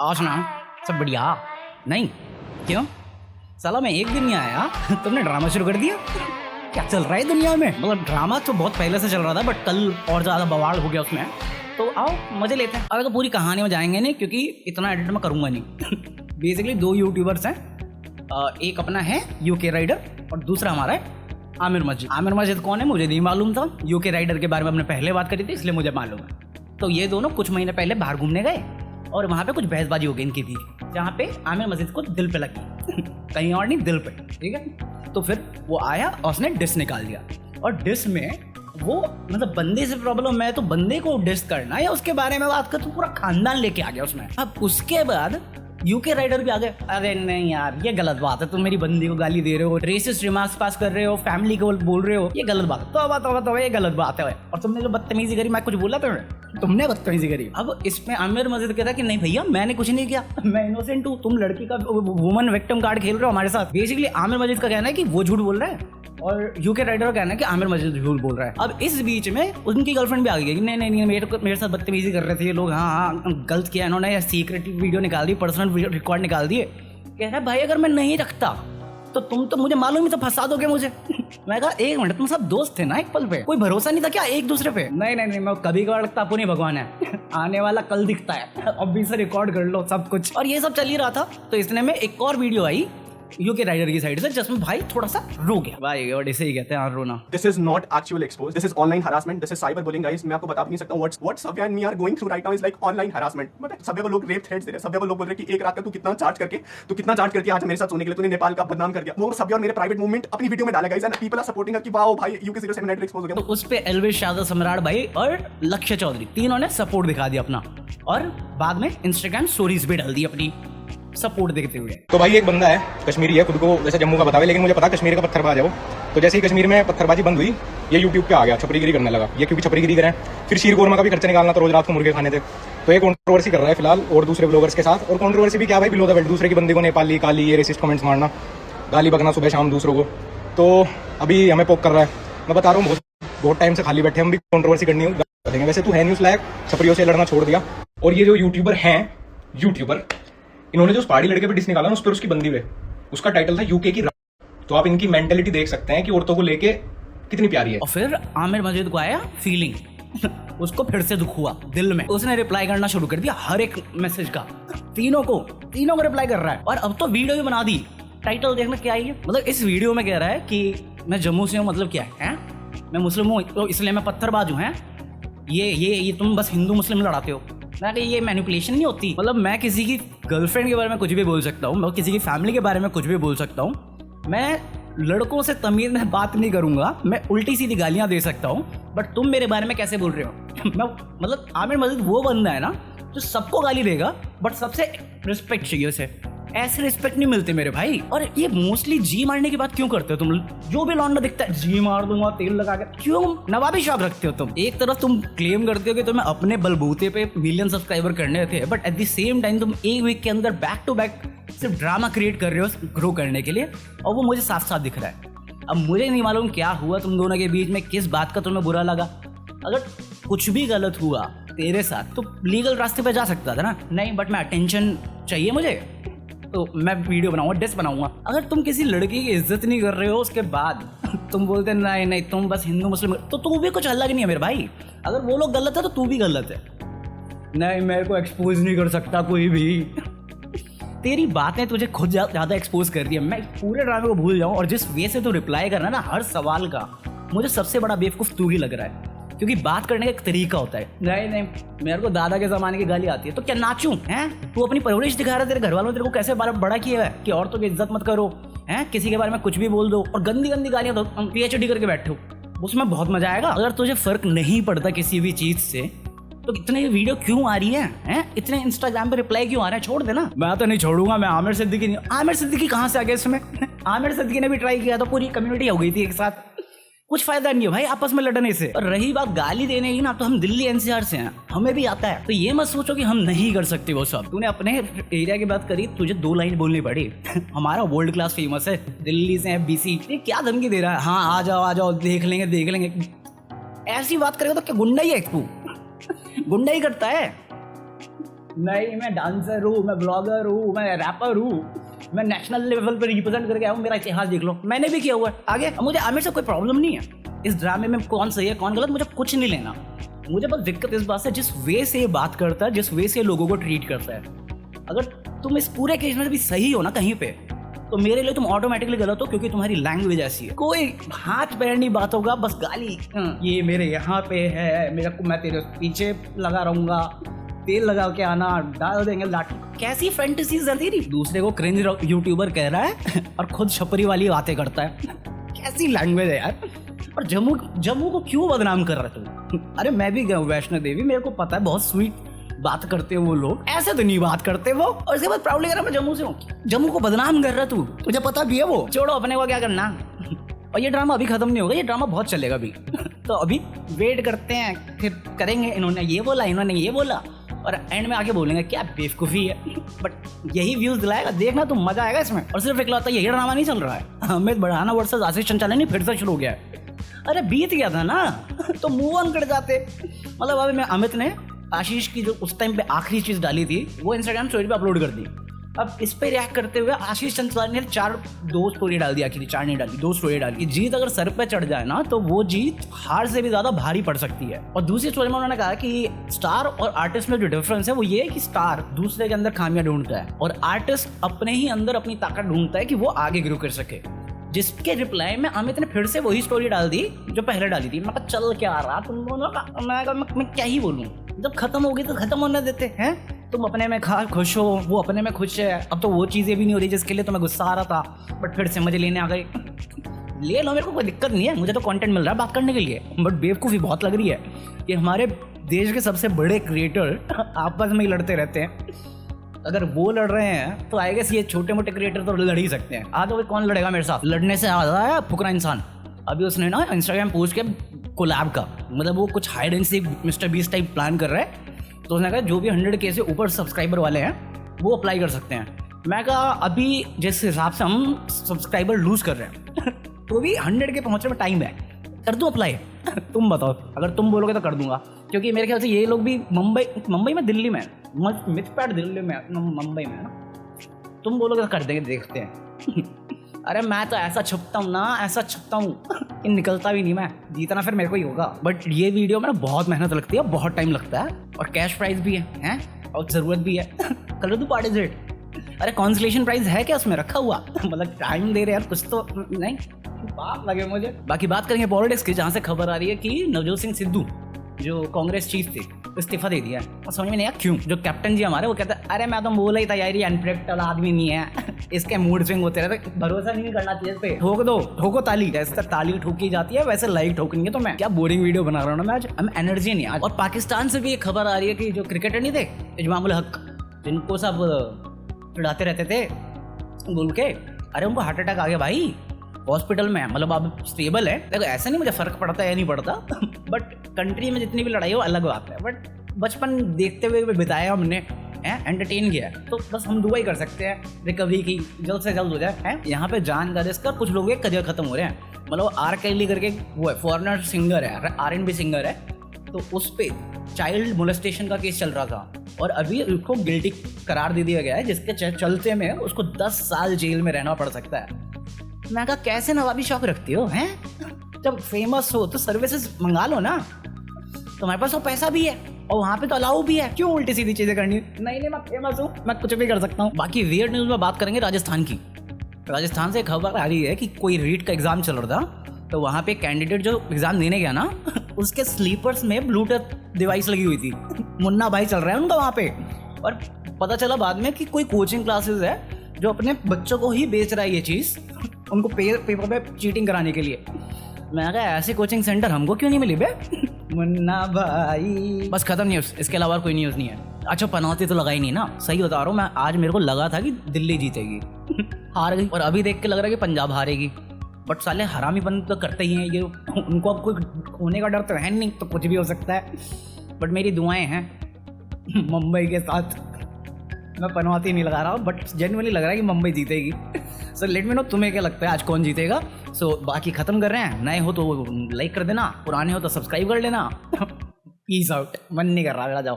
आज ना सब बढ़िया नहीं। क्यों साला मैं एक दिन नहीं आया तुमने ड्रामा शुरू कर दिया। क्या चल रहा है दुनिया में? मतलब ड्रामा तो बहुत पहले से चल रहा था बट कल और ज़्यादा बवाल हो गया उसमें। तो आओ मजे लेते हैं। अगर तो पूरी कहानी में जाएंगे नहीं क्योंकि इतना एडिट मैं करूँगा नहीं। बेसिकली दो यूट्यूबर्स हैं, एक अपना है यूके राइडर और दूसरा हमारा है आमिर मस्जिद। आमिर मस्जिद कौन है मुझे नहीं मालूम था। यूके राइडर के बारे में हमने पहले बात करी थी इसलिए मुझे मालूम है। तो ये दोनों कुछ महीने पहले बाहर घूमने गए और वहाँ पे कुछ बहसबाजी हो गई इनकी थी, जहाँ पे आमिर मस्जिद को दिल पे लगी। कहीं और नहीं, दिल पे। ठीक है, तो फिर वो आया और उसने डिस निकाल दिया। और डिस में वो मतलब बंदे से प्रॉब्लम है तो बंदे को डिस करना या उसके बारे में बात कर तो पूरा खानदान लेके आ गया उसमें। अब उसके बाद यूके राइडर भी आ गए। अरे नहीं यार ये गलत बात है, तुम मेरी बंदी को गाली दे रहे हो, रेसिस्ट रिमार्क्स पास कर रहे हो, फैमिली को बोल रहे हो, ये गलत बात है। तो ये गलत बात है। और तुमने जो बदतमीजी करी, मैं कुछ बोला तुमने बदतमीजी करी। अब इसमें आमिर मस्जिद कहता कि नहीं भैया मैंने कुछ नहीं किया, मैं इनोसेंट हूँ, तुम लड़की का वुमन विक्टिम कार्ड खेल रहे हो हमारे साथ। बेसिकली आमिर मस्जिद का कहना है कि वो झूठ बोल रहा है और यूके राइडर का कहना है कि आमिर मस्जिद झूठ बोल रहा है। अब इस बीच में उनकी गर्लफ्रेंड भी आ गई कि नहीं मेरे साथ बदतमीजी कर रहे थे ये लोग, हाँ गलत किया इन्होंने, सीक्रेट वीडियो निकाल दी, पर्सनल रिकॉर्ड निकाल दिए। कह रहा है भाई अगर मैं नहीं रखता तो तुम तो मुझे मालूम ही तो फंसा दोगे मुझे। मैं कहा एक मिनट, तुम सब दोस्त थे ना एक पल पे, कोई भरोसा नहीं था क्या एक दूसरे पे? नहीं मैं कभी कभार लगता पुनी भगवान है। आने वाला कल दिखता है, अभी से रिकॉर्ड कर लो सब कुछ। और ये सब चल ही रहा था तो इसने में एक और वीडियो आई यूके राइडर की साइड से जिसमें भाई थोड़ा सा रो गया भाई, और इसे ही कहते हैं रोना। This is not actual expose. This is online harassment. This is cyber bullying, guys. मैं आपको बता भी नहीं सकता हूँ what Savya and me are going through right now is like online harassment. मतलब सभ्य को लोग रेप थ्रेट्स दे रहे हैं, सभ्य को लोग बोल रहे हैं कि एक रात का तू कितना चार्ज करके आज मेरे साथ सोने के लिए तूने नेपाल का बदनाम कर दिया। वो सभ्य और मेरे प्राइवेट मूवमेंट अपनी वीडियो में डाला guys and people are supporting कि वाओ भाई यूके 07 एक्सपोज हो गया। तो उस पे एल्विश शादा सम्राट भाई और लक्ष्य चौधरी तीनों ने सपोर्ट दिखा दिया अपना, और बाद में इंस्टाग्राम स्टोरीज भी डाल दी अपनी सपोर्ट देखते हुए। तो भाई एक बंदा है कश्मीरी है, खुद को वैसे जम्मू का बतावे, लेकिन मुझे पता कश्मीर का पत्थरबाज है वो। तो जैसे ही कश्मीर में पत्थरबाजी बंद हुई ये यूट्यूब पे आ गया, छपरीगिरी करने लगा। ये क्योंकि छपरीगिरी करें, फिर शीर कोरमा का भी खर्चा निकालना, तो रोज रात को मुर्गे खाने थे। तो ये कंट्रोवर्सी कर रहा है फिलहाल और दूसरे ब्लॉगर्स के साथ। और कंट्रोवर्सी भी क्या भाई, बिलो द बेल्ट, दूसरे की बंदी को नेपाली काली ये रेसिस्ट कमेंट्स मारना, गाली बकना सुबह शाम दूसरों को। तो अभी हमें पोक कर रहा है। मैं बता रहा हूँ बहुत टाइम से खाली बैठे हम भी कंट्रोवर्सी करनी है। वैसे तू है न्यूज़ लायक, छपरियों से लड़ना छोड़ दिया। और ये जो यूट्यूबर इन्होंने जो उस पहाड़ी लड़के पे डिस निकाला ना, उस पर उसकी बंदी पे उसका टाइटल था यूके की। तो आप इनकी मेंटेलिटी देख सकते हैं कि औरतों को लेके कितनी प्यारी है। और फिर आमिर मस्जिद को आया फीलिंग, उसको फिर से दुख हुआ दिल में। उसने रिप्लाई करना शुरू कर दिया हर एक मैसेज का, तीनों को रिप्लाई कर रहा है। और अब तो वीडियो भी बना दी। टाइटल देखना क्या है, मतलब इस वीडियो में कह रहा है कि मैं जम्मू से हूँ, मतलब क्या है मैं मुस्लिम हूँ तो इसलिए मैं पत्थरबाज हूँ। हैं ये तुम बस हिंदू मुस्लिम लड़ाते हो। मैं ये मैनिपुलेशन नहीं होती? मतलब मैं किसी की गर्लफ्रेंड के बारे में कुछ भी बोल सकता हूँ, मैं किसी की फैमिली के बारे में कुछ भी बोल सकता हूँ, मैं लड़कों से तमीज में बात नहीं करूंगा, मैं उल्टी सीधी गालियां दे सकता हूँ, बट तुम मेरे बारे में कैसे बोल रहे हो? मैं मतलब आमिर मस्जिद वो बंदा है ना जो सबको गाली देगा बट सबसे रिस्पेक्ट चाहिए उसे। ऐसे रिस्पेक्ट नहीं मिलते मेरे भाई। और ये मोस्टली जी मारने की बात क्यों करते हो तुम? जो भी लौंडा दिखता है जी मार दूंगा तेल लगा के, क्यों नवाबी शौक रखते हो तुम? एक तरफ तुम क्लेम करते हो कि तुम्हें अपने बलबूते पे मिलियन सब्सक्राइबर करने थे, but at the same time तुम एक वीक के अंदर बैक टू बैक सिर्फ ड्रामा क्रिएट कर रहे हो ग्रो करने के लिए, और वो मुझे साफ साफ दिख रहा है। अब मुझे नहीं मालूम क्या हुआ तुम दोनों के बीच में, किस बात का तुम्हें बुरा लगा। अगर कुछ भी गलत हुआ तेरे साथ तो लीगल रास्ते पे जा सकता था ना। नहीं, बट मैं अटेंशन चाहिए मुझे तो मैं वीडियो बनाऊंगा, डिस बनाऊंगा। अगर तुम किसी लड़की की इज्जत नहीं कर रहे हो उसके बाद तुम बोलते नहीं तुम बस हिंदू मुस्लिम, तो तू भी कुछ अलग नहीं है मेरे भाई। अगर वो लोग गलत है तो तू भी गलत है। नहीं मेरे को एक्सपोज नहीं कर सकता कोई भी। तेरी बातें तुझे खुद ज़्यादा एक्सपोज कर दिया। मैं पूरे ड्रामे को भूल जाऊँ, और जिस वे से तू रिप्लाई करना ना हर सवाल का, मुझे सबसे बड़ा बेवकूफ़ तू ही लग रहा है, क्योंकि बात करने का एक तरीका होता है। नहीं मेरे को दादा के ज़माने की गाली आती है तो क्या नाचूं? हैं तू अपनी परवरिश दिखा रहा है, तेरे घर वालों ने तेरे को कैसे बड़ा किया है कि औरतों की इज्जत मत करो, हैं किसी के बारे में कुछ भी बोल दो, और गंदी गालियाँ दो, PhD करके बैठे हो, उसमें बहुत मजा आएगा। अगर तुझे फर्क नहीं पड़ता किसी भी चीज़ से तो इतने वीडियो क्यों आ रही हैं? इतने इंस्टाग्राम पे रिप्लाई क्यों आ रहे हैं? छोड़ देना। मैं तो नहीं छोड़ूंगा। मैं आमिर सिद्दीकी नहीं। आमिर सिद्दीकी कहाँ से आ गया इसमें? आमिर सिद्दीकी ने भी ट्राई किया तो पूरी कम्युनिटी हो गई थी एक साथ। कुछ फायदा नहीं है भाई आपस में लड़ने से। और रही बात गाली देने की ना, तो हम दिल्ली NCR से हैं, हमें भी आता है। तो ये मत सोचो कि हम नहीं कर सकते वो सब। तूने अपने एरिया की बात करी, तुझे 2 लाइन बोलनी पड़ी। हमारा वर्ल्ड क्लास फेमस है, दिल्ली से FBC। ये क्या धमकी दे रहा है? हाँ आ जाओ देख लेंगे। ऐसी बात करेगा तो क्या गुंडा ही है? गुंडा ही करता है। नहीं, मैं डांसर हूँ, मैं ब्लॉगर हूँ, मैं रैपर हूँ, मैं नेशनल लेवल पर रिप्रेजेंट करके आया हूँ, मेरा इतिहास देख लो, मैंने भी किया हुआ है। आगे मुझे आमिर से कोई प्रॉब्लम नहीं है, इस ड्रामे में कौन सही है कौन गलत मुझे कुछ नहीं लेना। मुझे बस दिक्कत इस बात से जिस वे से ये बात करता है, जिस वे से लोगों को ट्रीट करता है। अगर तुम इस पूरे केस में भी सही हो ना कहीं पे, तो मेरे लिए तुम ऑटोमेटिकली गलत हो, क्योंकि तुम्हारी लैंग्वेज ऐसी है। कोई हाथ पैर नहीं बात होगा, बस गाली, ये मेरे यहाँ पे है, मेरे को मैं तेरे पीछे लगा रहूंगा, तेल लगा के आना, डाल देंगे लाठी। कैसी फैंटेसीज है तेरी? दूसरे को क्रिंज यूट्यूबर कह रहा है और खुद छपरी वाली बातें करता है। कैसी लैंग्वेज है यार। और जम्मू को क्यों बदनाम कर रहा है तू? अरे मैं भी गया हूँ वैष्णो देवी, मेरे को पता है बहुत स्वीट बात करते हो वो लोग, ऐसे तो नहीं बात करते वो। और इसके बाद प्राउडली कह रहा मैं जम्मू से हूँ। जम्मू को बदनाम कर रहा तू, तुझे पता भी है वो। छोड़ो, अपने को क्या करना। और ये ड्रामा अभी खत्म नहीं होगा, ये ड्रामा बहुत चलेगा अभी। तो अभी वेट करते हैं, फिर करेंगे। इन्होंने ये बोला, इन्होंने ये बोला, और एंड में आके बोलेंगे क्या बेवकूफ़ी है। बट यही व्यूज दिलाएगा, देखना तुम, मजा आएगा इसमें। और सिर्फ इकलौता यही ड्रामा नहीं चल रहा है, अमित बढ़ाना वर्सेस आशीष चंचलानी फिर से शुरू हो गया है। अरे बीत गया था ना, तो मूव ऑन कर जाते। मतलब अभी मैं अमित ने आशीष की जो उस टाइम पे आखिरी चीज डाली थी वो इंस्टाग्राम स्टोरी पे अपलोड कर दी। अब इस पे रिएक्ट करते हुए आशीष चंचलानी ने 2 स्टोरी डाल दी, आखिरी 4 नहीं डाली, 2 स्टोरी डाली कि जीत अगर सर पे चढ़ जाए ना तो वो जीत हार से भी ज्यादा भारी पड़ सकती है। और दूसरी स्टोरी में उन्होंने कहा कि स्टार और आर्टिस्ट में जो डिफरेंस है वो ये है कि स्टार दूसरे के अंदर खामियां ढूंढता है और आर्टिस्ट अपने ही अंदर अपनी ताकत ढूंढता है कि वो आगे ग्रो कर सके। जिसके रिप्लाई में अमित ने फिर से वही स्टोरी डाल दी जो पहले डाली थी। मैं चल क्या रहा तुम दोनों का, मैं क्या ही बोलूं। जब खत्म होगी तो खत्म होने देते हैं। तुम अपने में खुश हो, वो अपने में खुश है। अब तो वो चीजें भी नहीं हो रही जिसके लिए तुम्हें गुस्सा आ रहा था, बट फिर से मजे लेने आ गए। ले लो, मेरे को कोई दिक्कत नहीं है, मुझे तो कंटेंट मिल रहा है बात करने के लिए। बट बेवकूफ़ी बहुत लग रही है कि हमारे देश के सबसे बड़े क्रिएटर आपस में ही लड़ते रहते हैं। अगर वो लड़ रहे हैं तो आई गेस ये छोटे मोटे क्रिएटर तो लड़ ही सकते हैं। आज तो कौन लड़ेगा मेरे साथ? लड़ने से आ रहा है फुकरा इंसान। अभी उसने ना इंस्टाग्राम पोस्ट के कोलैब का, मतलब वो कुछ hide and seek mister beast type plan कर रहा है। तो उसने कहा जो भी 100K से ऊपर सब्सक्राइबर वाले हैं वो अप्लाई कर सकते हैं। मैं कहा अभी जिस हिसाब से हम सब्सक्राइबर लूज कर रहे हैं तो भी 100K पहुंचने में टाइम है, कर दूं अप्लाई? तुम बताओ, अगर तुम बोलोगे तो कर दूंगा, क्योंकि मेरे ख्याल से ये लोग भी मुंबई में, दिल्ली में, मिथपैट दिल्ली में, मुंबई में ना, तुम बोलोगे तो कर देंगे, देखते हैं। अरे मैं तो ऐसा छुपता हूँ ना, ऐसा छुपता हूँ कि निकलता भी नहीं मैं, जीतना फिर मेरे को ही होगा। बट ये वीडियो में ना बहुत मेहनत लगती है, बहुत टाइम लगता है, और कैश प्राइस भी है और ज़रूरत भी है। कर दो पार्टिसिपेट। अरे कॉन्सलेशन प्राइज है क्या उसमें रखा हुआ? मतलब टाइम दे रहे यार, कुछ तो नहीं, बात लगे मुझे। बाकी बात करेंगे पॉलिटिक्स की, जहाँ से खबर आ रही है कि नवजोत सिंह सिद्धू जो कांग्रेस चीफ थे इस्तीफा दे दिया है। और समझ में नहीं आया क्यों। जो कैप्टन जी हमारे वो कहते हैं अरे मैं तो बोला ही था यार ये अनप्रेडिक्टेबल आदमी नहीं है, इसके मूड स्विंग होते रहते, भरोसा नहीं करना चाहिए इस पे। ठोको ताली, जैसे ताली ठोकी जाती है वैसे लाइक ठोकनी है। तो मैं क्या बोरिंग वीडियो बना रहा हूँ ना मैं आज, हमें एनर्जी नहीं आज। और पाकिस्तान से भी एक खबर आ रही है कि जो क्रिकेटर नहीं थे इजमामुल हक, जिनको सब चिढ़ाते रहते थे बोल के, अरे उनको हार्ट अटैक आ गया भाई, हॉस्पिटल में। मतलब अब स्टेबल है। देखो ऐसा नहीं मुझे फर्क पड़ता है या नहीं पड़ता, बट कंट्री में जितनी भी लड़ाई हो अलग बात है। बट बचपन देखते हुए बिताया हमने, एंटरटेन किया है, तो बस हम दुआ ही कर सकते हैं रिकवरी की जल्द से जल्द हो जाए। है यहाँ पे जान का रिस्क, कुछ लोगों के करियर खत्म हो रहे हैं। मतलब आर कैली करके वो है, फॉरेनर सिंगर है, R&B सिंगर है, तो उस पर चाइल्ड मोलेस्टेशन का केस चल रहा था और अभी उसको गिल्टी करार दे दिया गया है, जिसके चलते में उसको 10 साल जेल में रहना पड़ सकता है। मैं कहा कैसे नवाबी शौक रखती हो हैं? जब फेमस हो तो सर्विसेज मंगा लो ना, तुम्हारे पास वो पैसा भी है और वहाँ पे तो अलाउ भी है, क्यों उल्टी सीधी चीजें करनी? नहीं मैं फेमस हूँ, मैं कुछ भी कर सकता हूँ। बाकी वियर्ड न्यूज में बात करेंगे राजस्थान की। राजस्थान से खबर आ रही है कि कोई रीट का एग्जाम चल रहा था, तो वहाँ पे कैंडिडेट जो एग्जाम देने गया ना उसके स्लीपर्स में ब्लूटूथ डिवाइस लगी हुई थी। मुन्ना भाई चल रहा है उनका वहाँ पे, और पता चला बाद में कि कोई कोचिंग क्लासेस है जो अपने बच्चों को ही बेच रहा है ये चीज़, उनको पेपर पे चीटिंग कराने के लिए। मैं कहा ऐसे कोचिंग सेंटर हमको क्यों नहीं मिली बे? मुन्ना भाई बस खत्म न्यूज़, इसके अलावा कोई न्यूज़ नहीं है। अच्छा पनौती तो लगाई नहीं ना, सही बता रहा हूँ मैं। आज मेरे को लगा था कि दिल्ली जीतेगी, हार गई। और अभी देख के लग रहा है कि पंजाब हारेगी। बट साले हरामीपन तो करते ही हैं ये, उनको अब कोई होने का डर तो है नहीं, तो कुछ भी हो सकता है। बट मेरी दुआएं हैं मुंबई के साथ। मैं पनौती नहीं लगा रहा हूँ, बट जेन्युइनली लग रहा है कि मुंबई जीतेगी। सो लेट मी नो तुम्हें क्या लगता है आज कौन जीतेगा। सो बाकी खत्म कर रहे हैं। नए हो तो लाइक कर देना, पुराने हो तो सब्सक्राइब कर लेना। Peace out. मन नहीं कर रहा मेरा, जाओ।